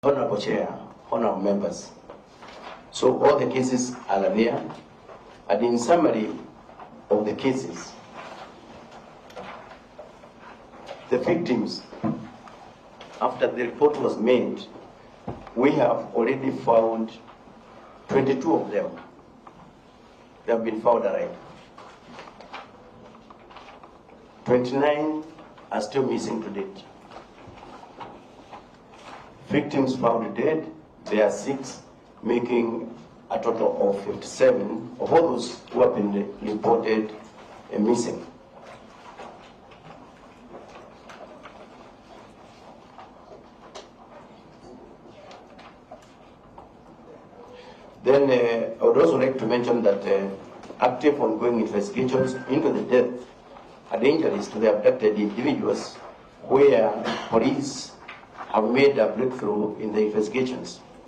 Honorable Chair, honorable members, so all the cases are there, and in summary of the cases, the victims, after the report was made, we have already found 22 of them. They have been found alive. 29 are still missing to date. Victims found dead, there are 6, making a total of 57 of all those who have been reported missing. Then I would also like to mention that active ongoing investigations into the death and injuries to the abducted individuals where police have made a breakthrough in the investigations.